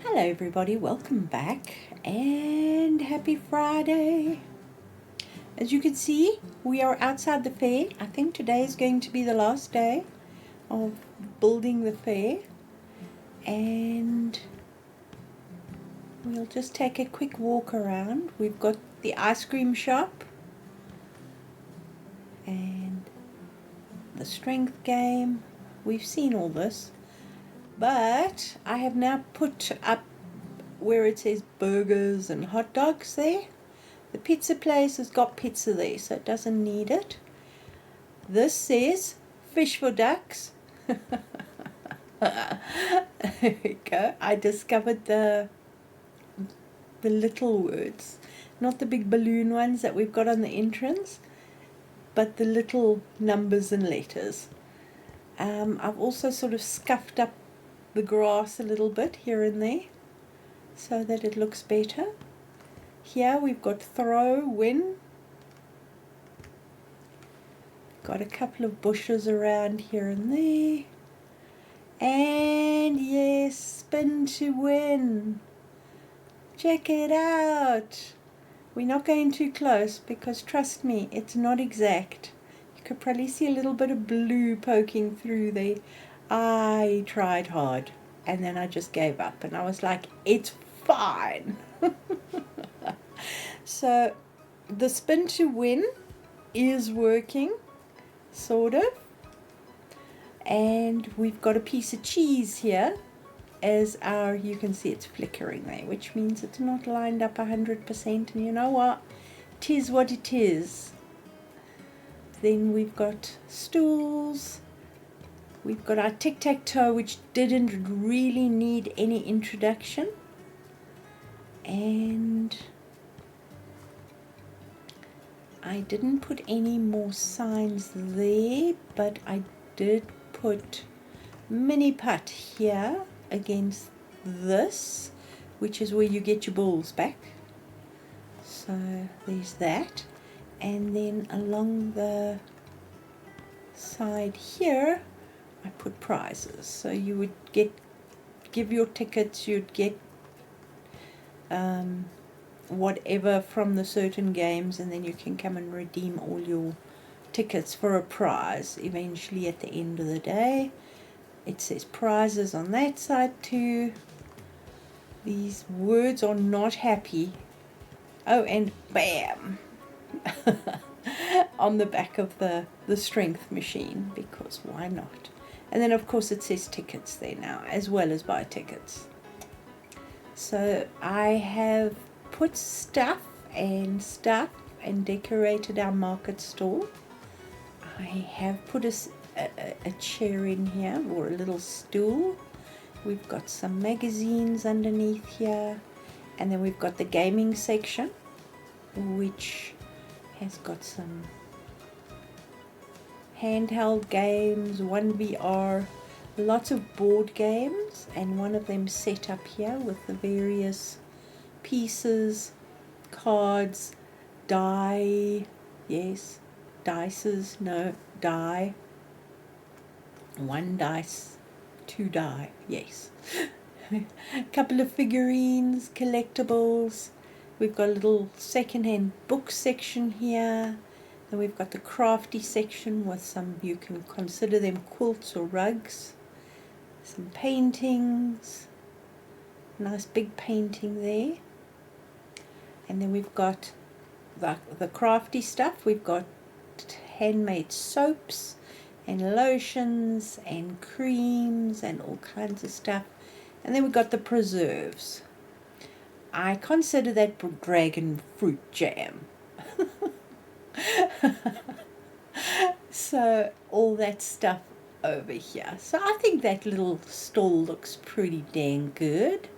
Hello everybody, welcome back and happy Friday. As you can see, we are outside the fair. I think today is going to be the last day of building the fair, and we'll just take a quick walk around. We've got the ice cream shop and the strength game. We've seen all this, but I have now put up where it says burgers and hot dogs there. The pizza place has got pizza there, so it doesn't need it. This says fish for ducks. There we go. I discovered the little words, not the big balloon ones that we've got on the entrance, but the little numbers and letters. I've also sort of scuffed up the grass a little bit here and there so that it looks better. Here we've got throw, win. Got a couple of bushes around here and there. And yes, spin to win. Check it out. We're not going too close because trust me, it's not exact. You could probably see a little bit of blue poking through there. I tried hard and then I just gave up and I was like, it's fine. So the spin to win is working, sort of. And we've got a piece of cheese here as our, you can see it's flickering there, which means it's not lined up 100%. And you know what? Tis what it is. Then we've got stools. We've got our tic-tac-toe, which didn't really need any introduction. And I didn't put any more signs there, but I did put mini putt here against this, which is where you get your balls back. So there's that. And then along the side here, I put prizes. So you would give your tickets, you'd get whatever from the certain games, and then you can come and redeem all your tickets for a prize eventually at the end of the day. It says prizes on that side too. These words are not happy. Oh, and bam on the back of the strength machine, because why not? And then of course it says tickets there now, as well as buy tickets. So I have put stuff and decorated our market stall. I have put a chair in here, or a little stool. We've got some magazines underneath here, and then we've got the gaming section, which has got some handheld games, 1VR, lots of board games, and one of them set up here with the various pieces, cards, die, yes, dices, no, die, one dice, two die, yes. A couple of figurines, collectibles. We've got a little second-hand book section here. Then we've got the crafty section with some, you can consider them quilts or rugs. Some paintings, nice big painting there. And then we've got the crafty stuff. We've got handmade soaps and lotions and creams and all kinds of stuff. And then we've got the preserves. I consider that dragon fruit jam. So all that stuff over here. So I think that little stall looks pretty dang good.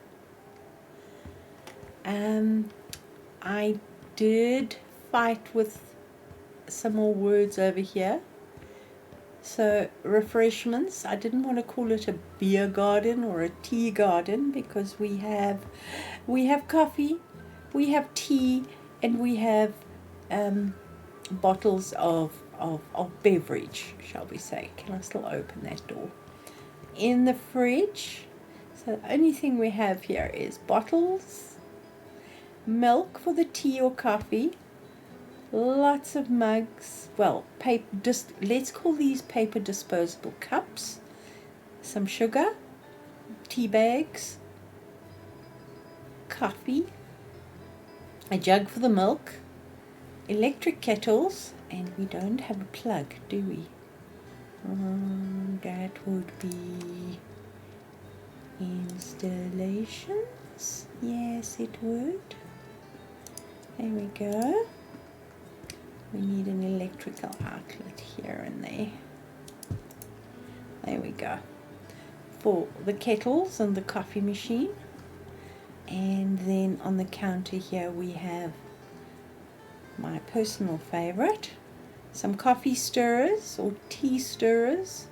I did fight with some more words over here. So refreshments, I didn't want to call it a beer garden or a tea garden, because we have coffee, we have tea, and we have bottles of beverage, shall we say. Can I still open that door? In the fridge, So the only thing we have here is bottles, milk for the tea or coffee, lots of mugs, well, let's call these paper disposable cups, some sugar, tea bags, coffee, a jug for the milk, electric kettles, and we don't have a plug, do we? That would be installations. Yes, it would. There we go. We need an electrical outlet here and there. There we go. For the kettles and the coffee machine. And then on the counter here we have my personal favorite, some coffee stirrers or tea stirrers,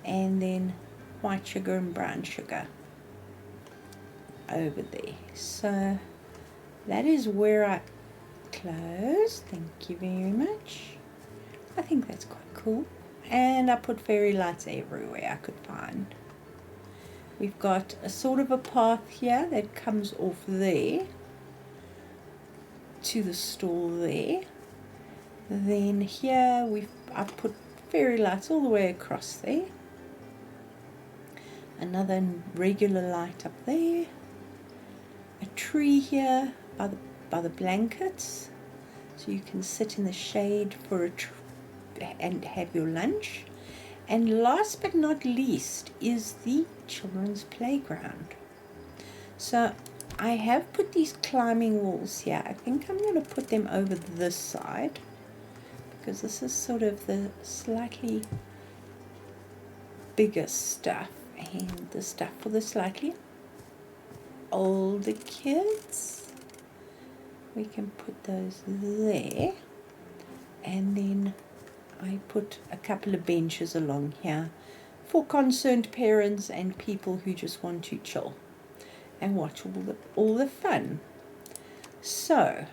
and then white sugar and brown sugar over there. So that is where I close. Thank you very much. I think that's quite cool. And I put fairy lights everywhere I could find. We've got a sort of a path here that comes off there to the stall there. Then here I've put fairy lights all the way across there. Another regular light up there. A tree here by the blankets, so you can sit in the shade for and have your lunch. And last but not least is the children's playground. So I have put these climbing walls here. I think I'm going to put them over this side, because this is sort of the slightly bigger stuff, and the stuff for the slightly older kids. We can put those there, and then I put a couple of benches along here for concerned parents and people who just want to chill and watch all the fun. So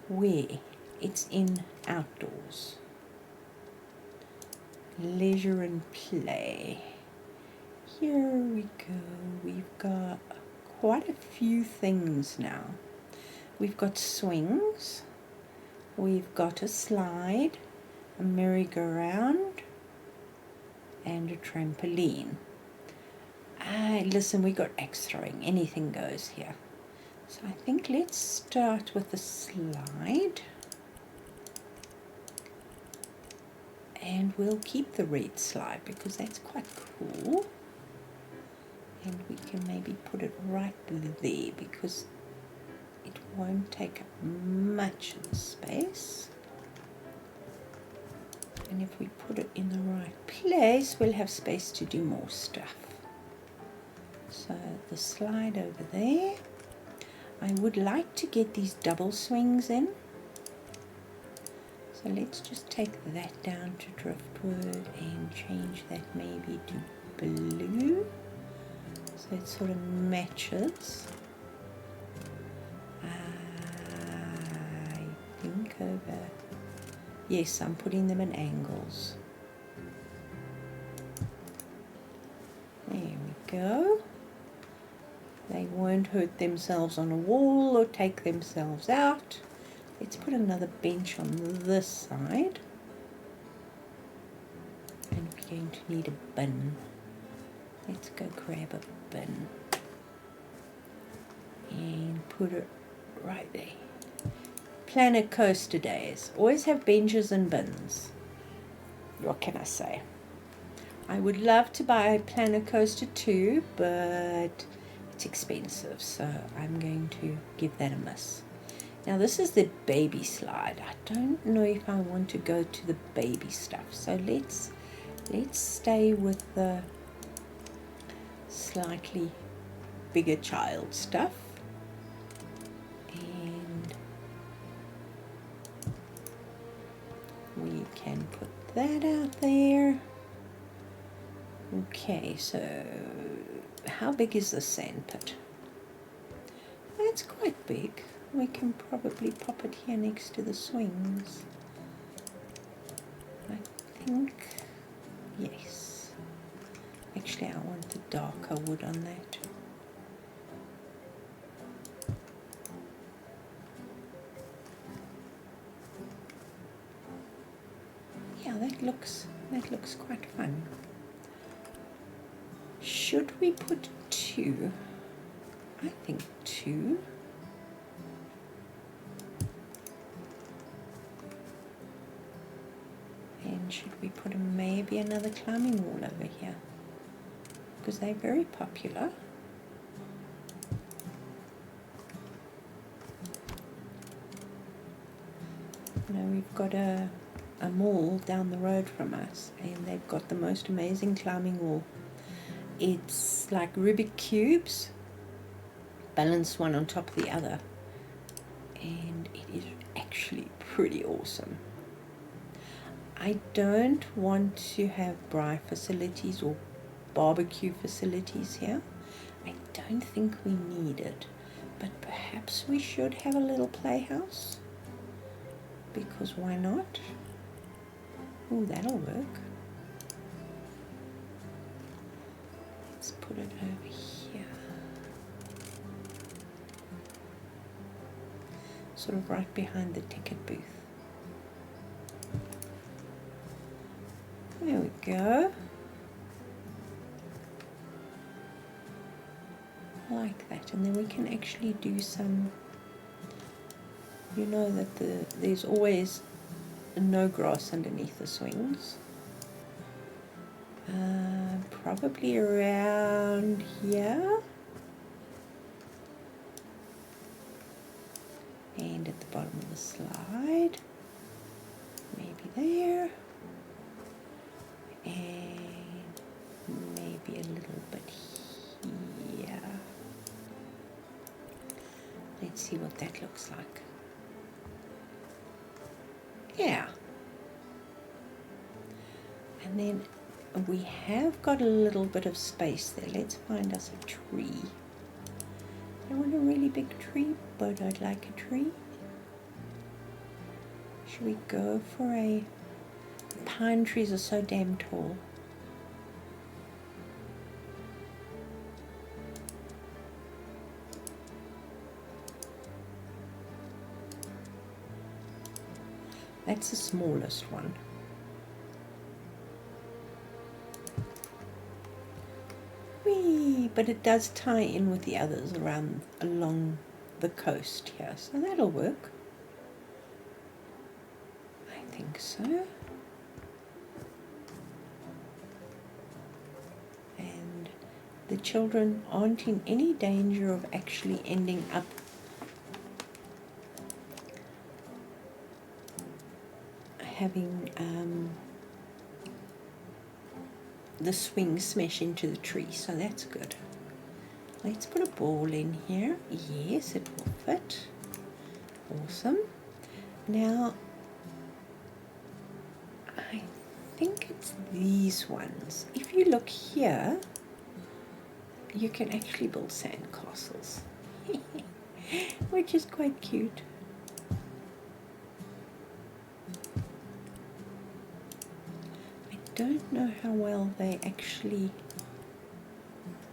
where it's in outdoors, leisure and play, here we go. We've got quite a few things now. We've got swings, we've got a slide, a merry-go-round, and a trampoline. Listen, we got axe throwing, anything goes here. So I think let's start with the slide. And we'll keep the red slide because that's quite cool. And we can maybe put it right there because it won't take up much of the space. And if we put it in the right place, we'll have space to do more stuff. So the slide over there. I would like to get these double swings in. So let's just take that down to driftwood and change that maybe to blue. So it sort of matches. I think over. Yes, I'm putting them in angles. There we go. They won't hurt themselves on a wall or take themselves out. Let's put another bench on this side. And we're going to need a bin. Let's go grab a bin. And put it right there. Planet Coaster days. Always have benches and bins. What can I say? I would love to buy a Planet Coaster too, but it's expensive, so I'm going to give that a miss. Now this is the baby slide. I don't know if I want to go to the baby stuff, so let's stay with the slightly bigger child stuff. And we can put that out there. Okay, so how big is the sand pit? It's quite big. We can probably pop it here next to the swings. I think, yes. Actually, I want the darker wood on that. Yeah, that looks quite fun. Should we put 2? I think 2. And should we put maybe another climbing wall over here? Because they're very popular. Now we've got a mall down the road from us, and they've got the most amazing climbing wall. It's like Rubik cubes balanced one on top of the other, and it is actually pretty awesome. I don't want to have braai facilities or barbecue facilities here. I don't think we need it, but perhaps we should have a little playhouse, because why not? Oh, that'll work. Let's put it over here, sort of right behind the ticket booth. There we go. Like that, and then we can actually do some, you know that there's always no grass underneath the swings. Probably around here. And at the bottom of the slide. Maybe there. And maybe a little bit here. Let's see what that looks like. Yeah. And then we have got a little bit of space there. Let's find us a tree. I don't want a really big tree, but I'd like a tree. Should we go for a... Pine trees are so damn tall. That's the smallest one. Whee! But it does tie in with the others along the coast here, so that'll work. I think so. And the children aren't in any danger of actually ending up having the swing smash into the tree, so that's good. Let's put a ball in here. Yes, it will fit. Awesome. Now, I think it's these ones. If you look here, you can actually build sand castles, which is quite cute. Don't know how well they actually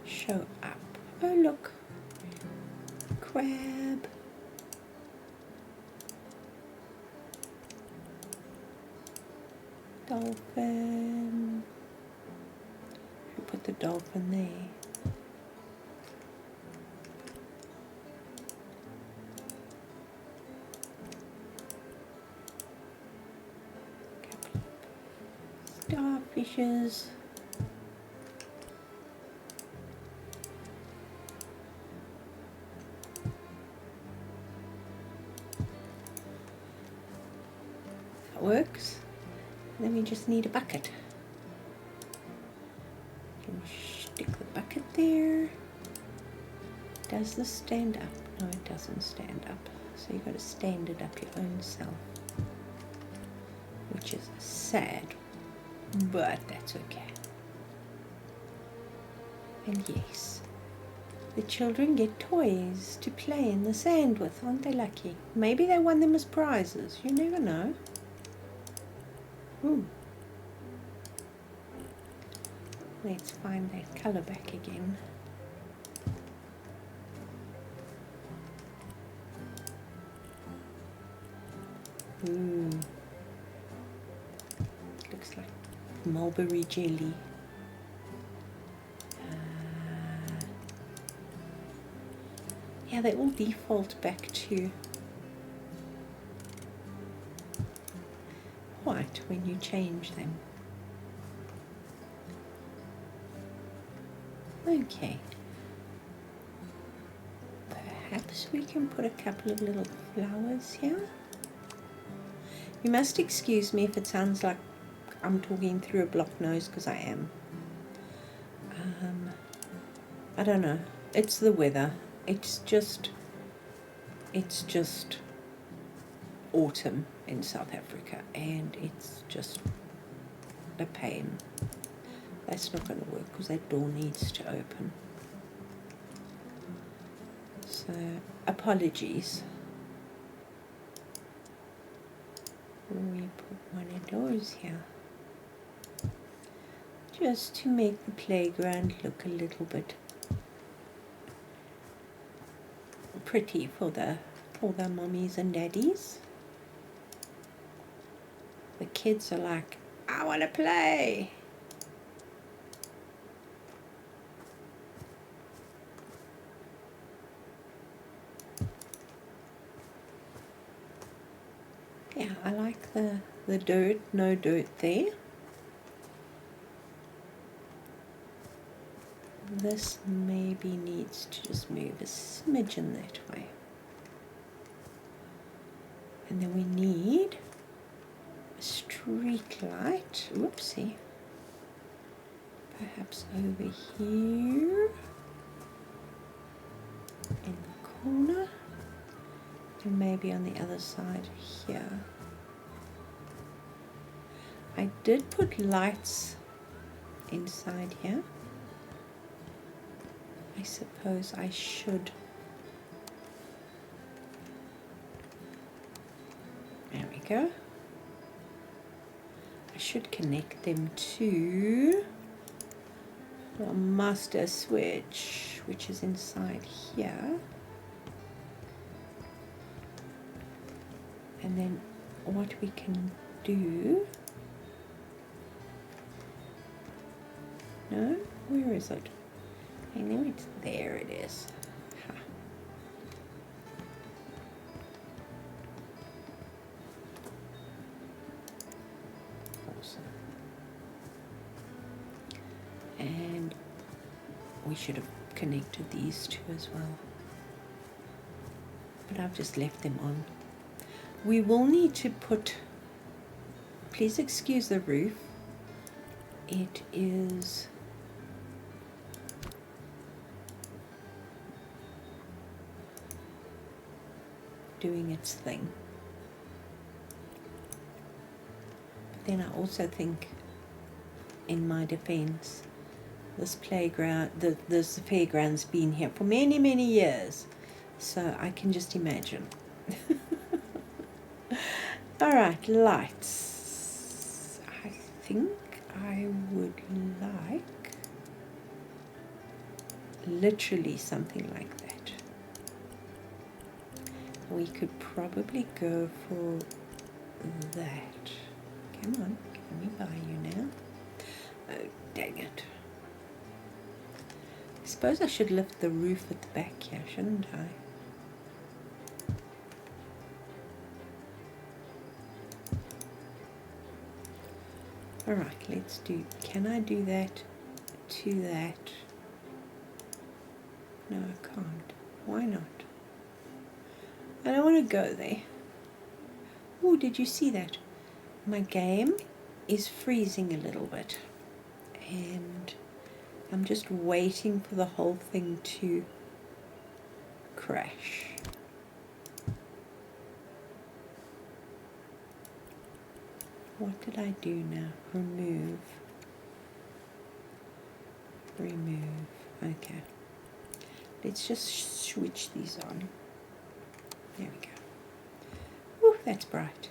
show up. Oh look, crab. Dolphin. You put the dolphin there. Starfishes. That works. Then we just need a bucket. You can stick the bucket there. Does this stand up? No, it doesn't stand up. So you've got to stand it up your own self, which is sad, but that's okay. And yes, the children get toys to play in the sand with. Aren't they lucky? Maybe they won them as prizes. You never know. Ooh. Let's find that colour back again. Ooh. Looks like mulberry jelly. Yeah, they all default back to white when you change them. Okay. Perhaps we can put a couple of little flowers here. You must excuse me if it sounds like I'm talking through a blocked nose, because I am. I don't know. It's the weather. It's just autumn in South Africa, and it's just a pain. That's not going to work because that door needs to open. So, apologies. We put one of those here, just to make the playground look a little bit pretty for the mummies and daddies. The kids are like, I want to play. Yeah, I like the dirt, no dirt there. This maybe needs to just move a smidgen that way. And then we need a street light. Whoopsie. Perhaps over here in the corner. And maybe on the other side here. I did put lights inside here. I suppose I should. There we go. I should connect them to the master switch, which is inside here. And then what we can do... No? Where is it? I know it's there. It is. Ha. Awesome. And we should have connected these two as well. But I've just left them on. We will need to put... Please excuse the roof. It is... doing its thing. But then I also think, in my defense, this playground, this fairground's been here for many, many years, so I can just imagine. Alright, lights. I think I would like literally something like that. We could probably go for that. Come on, let me buy you now. Oh, dang it. I suppose I should lift the roof at the back here, shouldn't I? Alright, let's do... Can I do that to that? No, I can't. Why not? I don't want to go there. Oh, did you see that? My game is freezing a little bit. And I'm just waiting for the whole thing to crash. What did I do now? Remove. Remove. Okay. Let's just switch these on. There we go. Ooh, that's bright.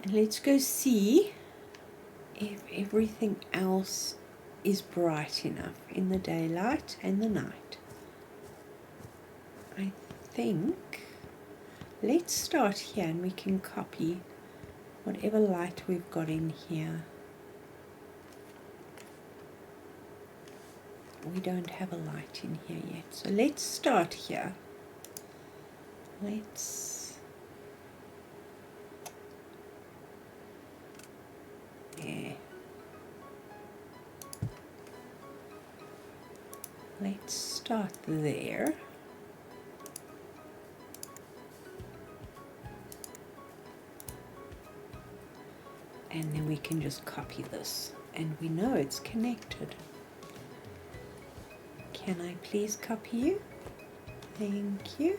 And let's go see if everything else is bright enough in the daylight and the night. I think let's start here and we can copy whatever light we've got in here. We don't have a light in here yet, so let's start here. Let's start there. And then we can just copy this and we know it's connected. Can I please copy you? Thank you.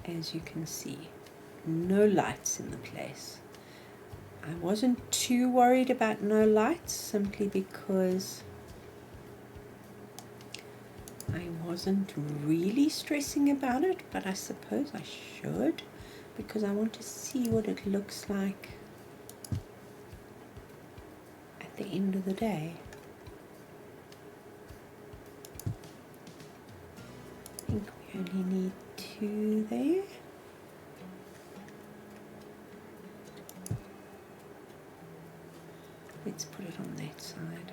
As you can see, no lights in the place. I wasn't too worried about no lights simply because I wasn't really stressing about it, but I suppose I should because I want to see what it looks like at the end of the day. I think we only need 2 there. Let's put it on that side.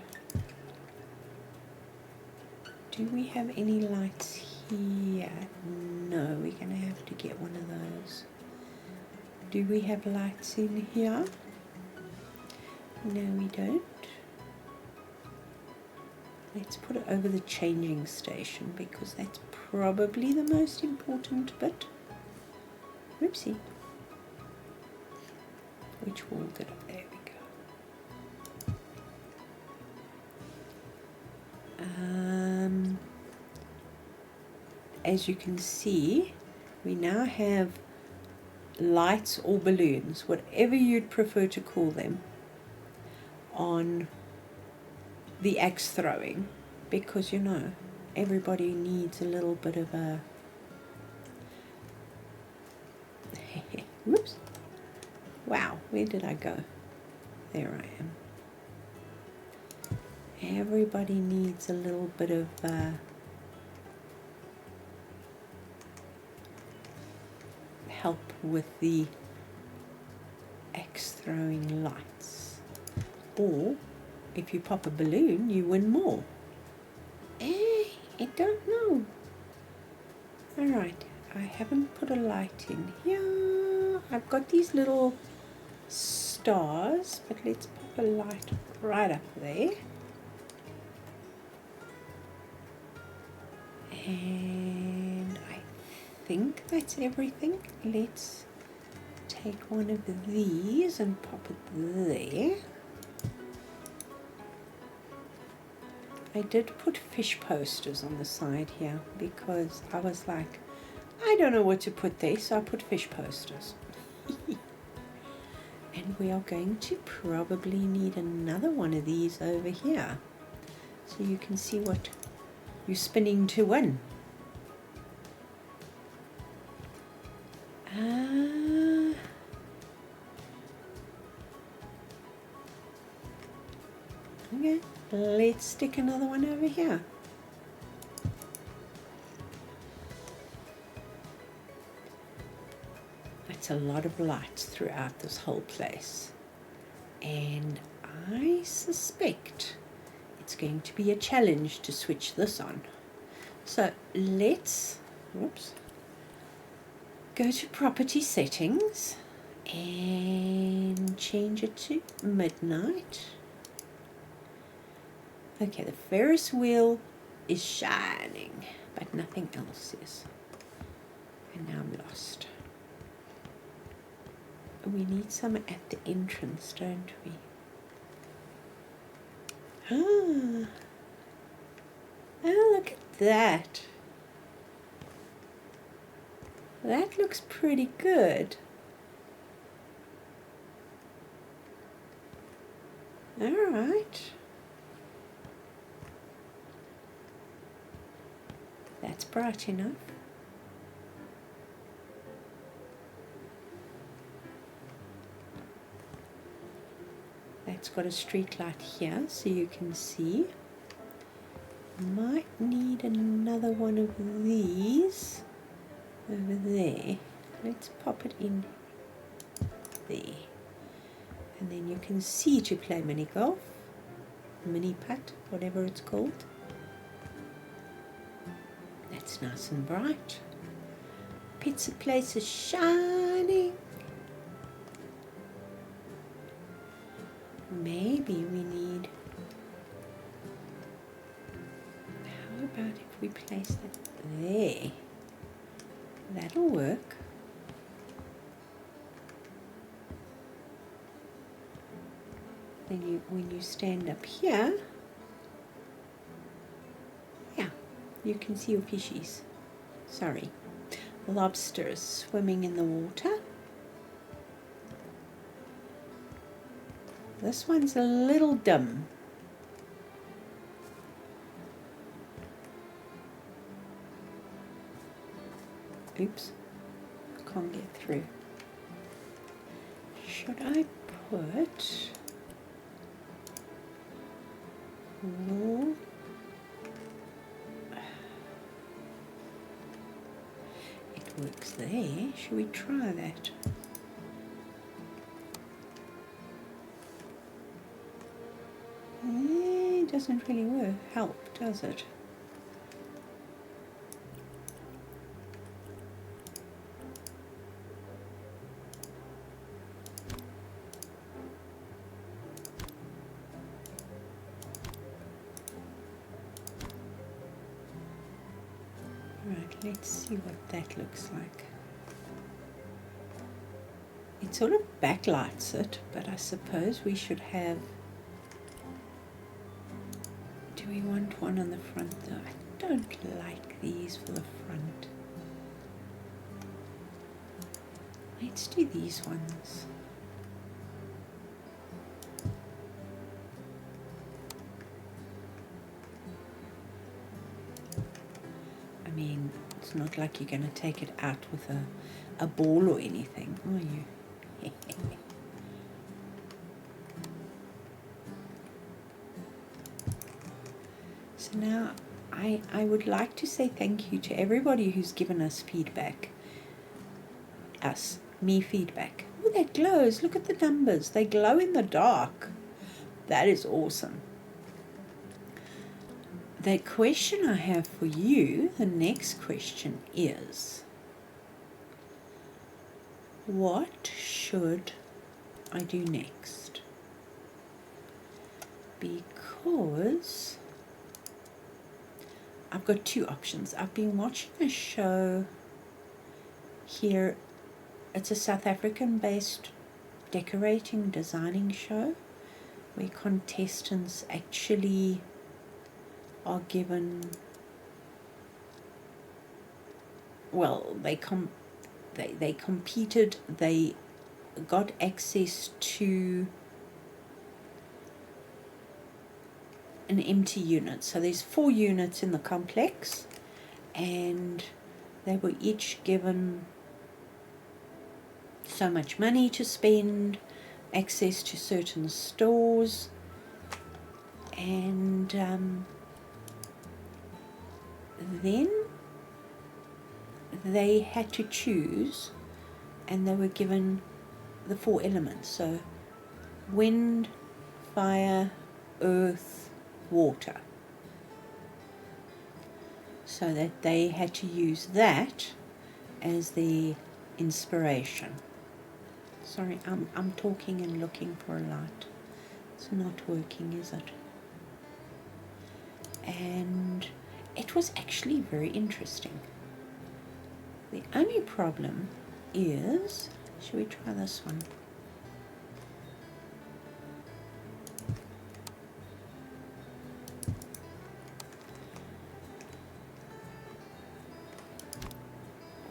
Do we have any lights here? No, we're going to have to get one of those. Do we have lights in here? No, we don't. Let's put it over the changing station because that's probably the most important bit. Oopsie. Which wall did I? There we go. As you can see, we now have lights or balloons, whatever you'd prefer to call them, on the axe throwing, because you know everybody needs a little bit of a whoops, wow, where did I go? There I am. Everybody needs a little bit of help with the axe throwing lights, or if you pop a balloon you win more. I don't know. Alright, I haven't put a light in here. I've got these little stars, but let's pop a light right up there. And I think that's everything. Let's take one of these and pop it there. I did put fish posters on the side here because I was like, I don't know what to put there, so I put fish posters. And we are going to probably need another one of these over here so you can see what you're spinning to win. Okay, let's stick another one over here. That's a lot of lights throughout this whole place, and I suspect it's going to be a challenge to switch this on. So let's go to property settings and change it to midnight. Okay, the Ferris wheel is shining, but nothing else is. And now I'm lost. We need some at the entrance, don't we? Ah. Oh, look at that. That looks pretty good. All right. That's bright enough. That's got a street light here so you can see. Might need another one of these over there. Let's pop it in there. And then you can see to play mini golf, mini putt, whatever it's called. That's nice and bright. Pizza place is shining. Maybe we need, how about if we place that there? That'll work. Then when you stand up here, yeah, you can see your fishies. Sorry, lobsters swimming in the water. This one's a little dim. Oops, can't get through. Should I put wool? It works there. Should we try that? It doesn't really help, does it? Right, let's see what that looks like. It sort of backlights it, but I suppose we should have... Do we want one on the front though? I don't like these for the front. Let's do these ones. I mean, it's not like you're going to take it out with a ball or anything, are you? So now I would like to say thank you to everybody who's given us feedback. Me feedback. Oh, that glows. Look at the numbers. They glow in the dark. That is awesome. The question I have for you, the next question is, what should I do next? Because I've got two options. I've been watching a show here. It's a South African based decorating designing show where contestants actually are given, well, they competed, they got access to an empty unit. So there's 4 units in the complex, and they were each given so much money to spend, access to certain stores, and then they had to choose, and they were given the 4 elements, so wind, fire, earth, water, so that they had to use that as their inspiration. Sorry, I'm talking and looking for a light. It's not working, is it? And it was actually very interesting. The only problem is, should we try this one?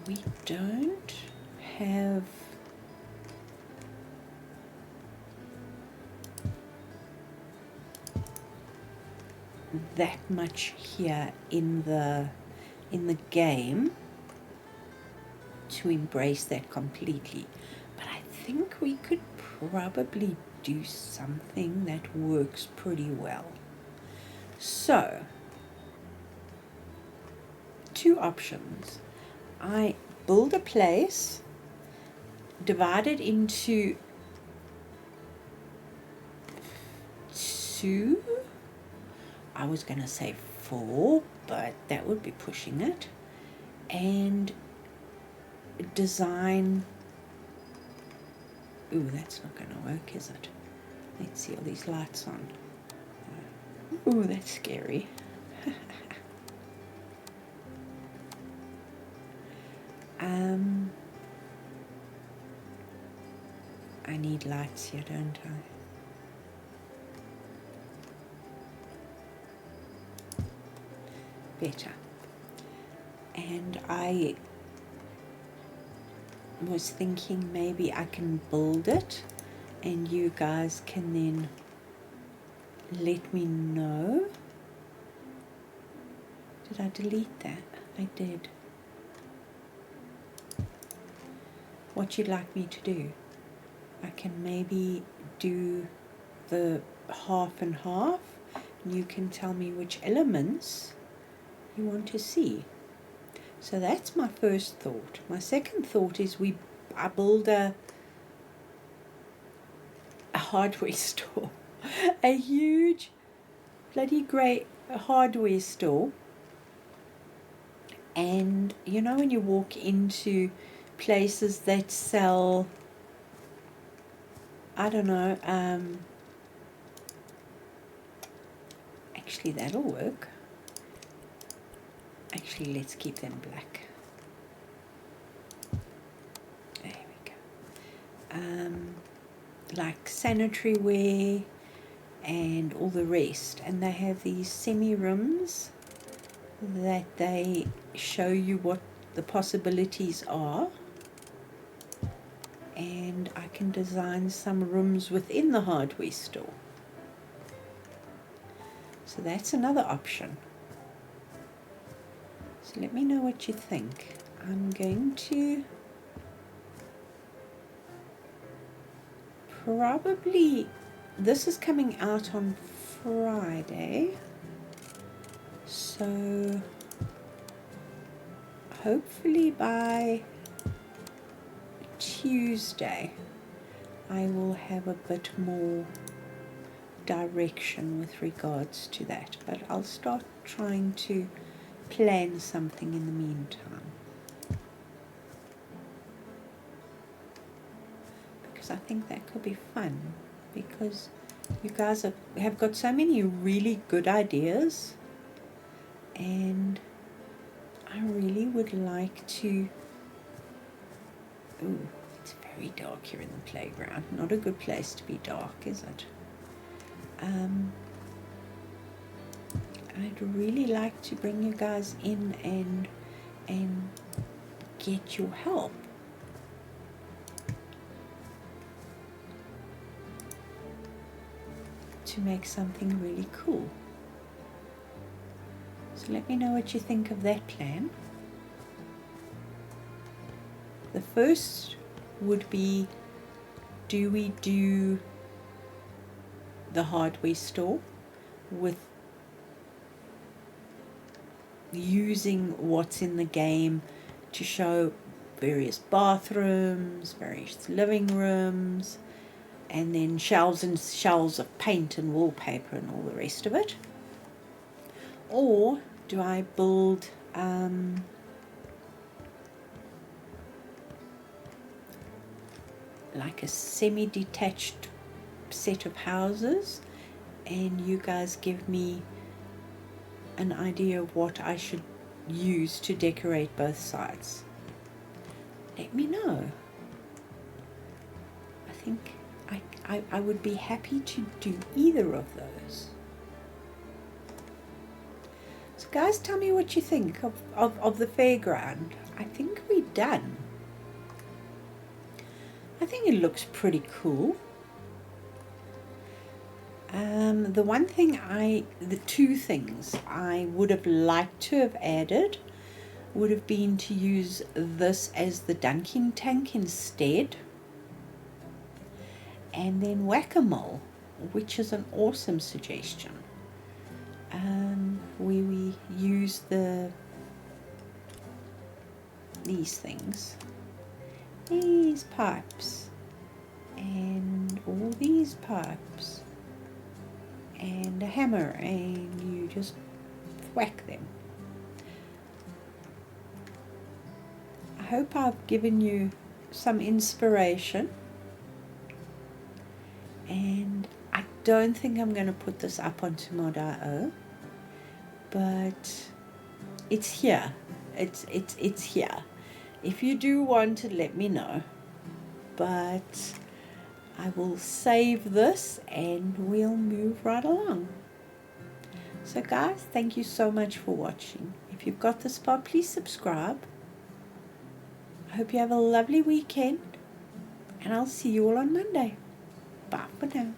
We don't have that much here in the in the game to embrace that completely. But I think we could probably do something that works pretty well. So, two options. I build a place, divide it into two, I was going to say 4, but that would be pushing it, and design. Ooh, that's not going to work, is it? Let's see, all these lights on. Ooh, that's scary. I need lights here, don't I? Better. And I was thinking maybe I can build it and you guys can then let me know. Did I delete that? I did. What you'd like me to do? I can maybe do the half and half. You can tell me which elements you want to see. So that's my first thought. My second thought is I build a hardware store, a huge bloody great hardware store. And you know when you walk into places that sell, I don't know, actually that'll work. Actually, let's keep them black. There we go. Like sanitary ware and all the rest. And they have these semi-rooms that they show you what the possibilities are. And I can design some rooms within the hardware store. So that's another option. So let me know what you think. I'm going to probably, this is coming out on Friday, so hopefully by Tuesday I will have a bit more direction with regards to that, but I'll start trying to plan something in the meantime, because I think that could be fun, because you guys have got so many really good ideas, and I really would like to. Ooh, it's very dark here in the playground. Not a good place to be dark, is it? I'd really like to bring you guys in and get your help. To make something really cool. So let me know what you think of that plan. The first would be, do we do the hardware store with using what's in the game to show various bathrooms, various living rooms, and then shelves and shelves of paint and wallpaper and all the rest of it? Or do I build like a semi-detached set of houses, and you guys give me an idea of what I should use to decorate both sides? Let me know. I think I would be happy to do either of those. So guys, tell me what you think of the fairground. I think we're done. I think it looks pretty cool. The two things I would have liked to have added would have been to use this as the dunking tank instead. And then whack-a-mole, which is an awesome suggestion, where we use these things, these pipes, and all these pipes, and a hammer, and you just whack them. I hope I've given you some inspiration, and I don't think I'm going to put this up onto Mod.io, but it's here. It's here. If you do want it, let me know. But I will save this and we'll move right along. So guys, thank you so much for watching. If you've got this far, please subscribe. I hope you have a lovely weekend, and I'll see you all on Monday. Bye for now.